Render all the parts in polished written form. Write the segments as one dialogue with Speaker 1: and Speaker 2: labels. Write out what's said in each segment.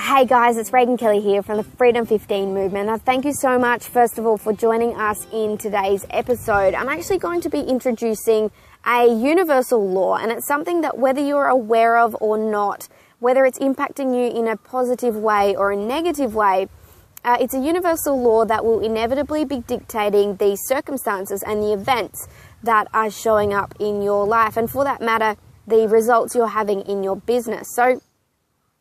Speaker 1: Hey guys, it's Reagan Kelly here from the Freedom 15 movement. Now, thank you so much, first of all, for joining us in today's episode. I'm actually going to be introducing a universal law, and it's something that whether you're aware of or not, whether it's impacting you in a positive way or a negative way, it's a universal law that will inevitably be dictating the circumstances and the events that are showing up in your life, and for that matter, the results you're having in your business. So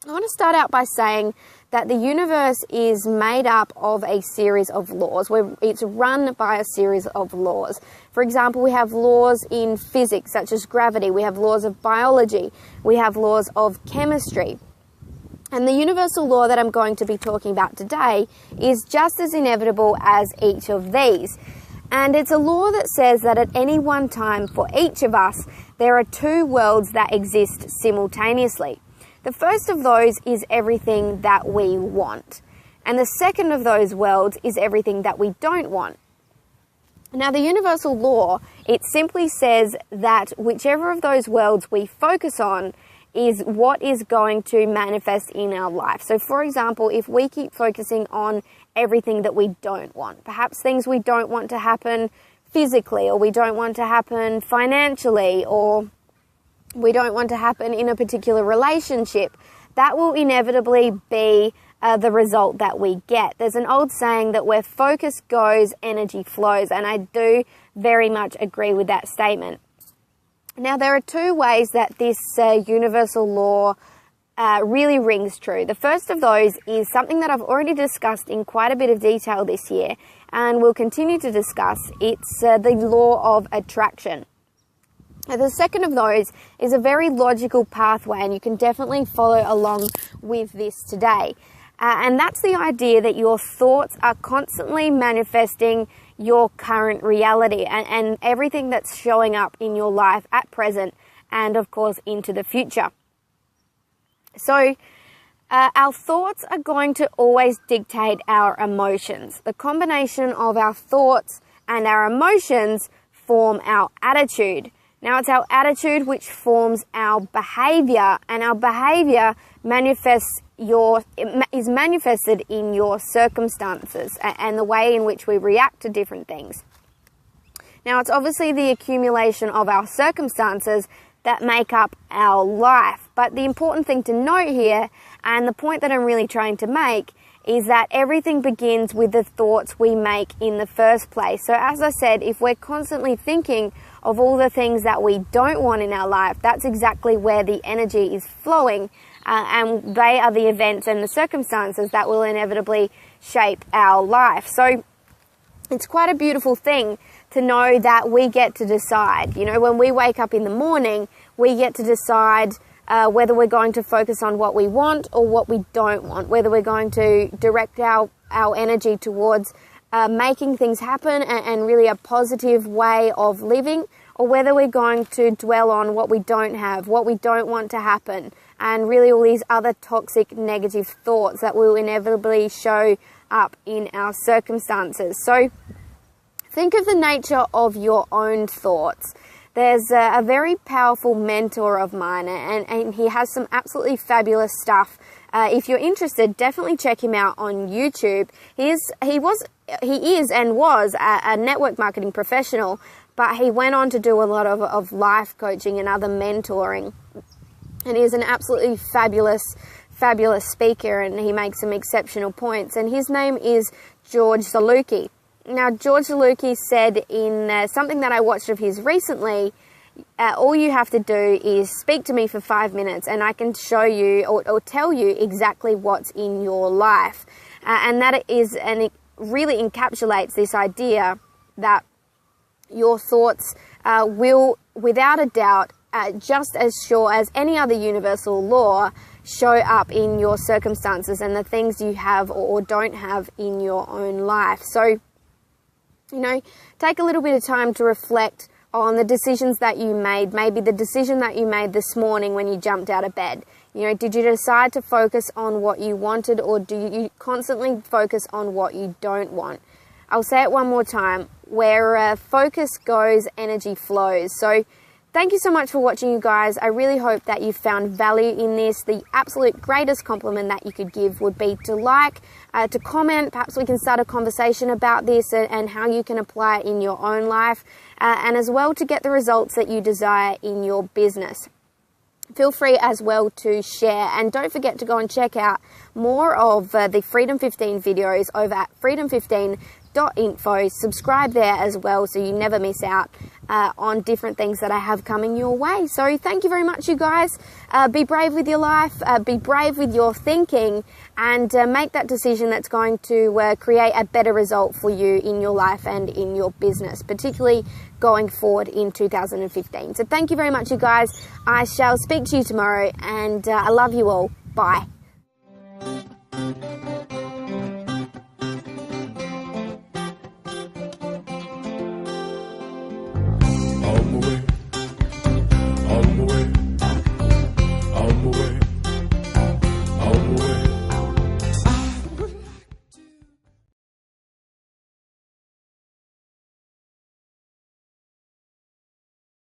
Speaker 1: I want to start out by saying that the universe is made up of a series of laws, where it's run by a series of laws. For example, we have laws in physics, such as gravity. We have laws of biology. We have laws of chemistry. And the universal law that I'm going to be talking about today is just as inevitable as each of these. And it's a law that says that at any one time for each of us, there are two worlds that exist simultaneously. The first of those is everything that we want. And the second of those worlds is everything that we don't want. Now, the universal law, it simply says that whichever of those worlds we focus on is what is going to manifest in our life. So, for example, if we keep focusing on everything that we don't want, perhaps things we don't want to happen physically, or we don't want to happen financially, or we don't want to happen in a particular relationship, that will inevitably be the result that we get. There's an old saying that where focus goes, energy flows, and I do very much agree with that statement. Now, there are two ways that this universal law really rings true. The first of those is something that I've already discussed in quite a bit of detail this year, and will continue to discuss. It's the law of attraction. The second of those is a very logical pathway, and you can definitely follow along with this today. And that's the idea that your thoughts are constantly manifesting your current reality and everything that's showing up in your life at present and, of course, into the future. So our thoughts are going to always dictate our emotions. The combination of our thoughts and our emotions form our attitude. Now, it's our attitude which forms our behavior, and our behavior is manifested in your circumstances and the way in which we react to different things. Now, it's obviously the accumulation of our circumstances that make up our life. But the important thing to note here, and the point that I'm really trying to make, is that everything begins with the thoughts we make in the first place. So as I said, if we're constantly thinking of all the things that we don't want in our life, that's exactly where the energy is flowing, and they are the events and the circumstances that will inevitably shape our life. So it's quite a beautiful thing to know that we get to decide. You know, when we wake up in the morning, we get to decide whether we're going to focus on what we want or what we don't want, whether we're going to direct our energy towards making things happen and really a positive way of living, or whether we're going to dwell on what we don't have, what we don't want to happen, and really all these other toxic negative thoughts that will inevitably show up in our circumstances. So think of the nature of your own thoughts. There's a very powerful mentor of mine, and he has some absolutely fabulous stuff. If you're interested, definitely check him out on YouTube. He is and was a network marketing professional, but he went on to do a lot of life coaching and other mentoring. And he's an absolutely fabulous speaker, and he makes some exceptional points. And his name is George Zaluki. Now, George Zaluki said in something that I watched of his recently, all you have to do is speak to me for 5 minutes and I can show you or tell you exactly what's in your life. And it really encapsulates this idea that your thoughts will, without a doubt, just as sure as any other universal law, show up in your circumstances and the things you have or don't have in your own life. So, you know, take a little bit of time to reflect on the decisions that you made, maybe the decision that you made this morning when you jumped out of bed. You know, did you decide to focus on what you wanted, or do you constantly focus on what you don't want? I'll say it one more time. Where focus goes, energy flows. So Thank you so much for watching, you guys. I really hope that you found value in this. The absolute greatest compliment that you could give would be to like, to comment. Perhaps we can start a conversation about this and how you can apply it in your own life, and as well to get the results that you desire in your business. Feel free as well to share, and don't forget to go and check out more of the Freedom 15 videos over at freedom15.info. Subscribe there as well so you never miss out on different things that I have coming your way. So thank you very much, you guys. Be brave with your life, be brave with your thinking, and make that decision that's going to create a better result for you in your life and in your business, particularly going forward in 2015. So thank you very much, you guys. I shall speak to you tomorrow, and I love you all. Bye.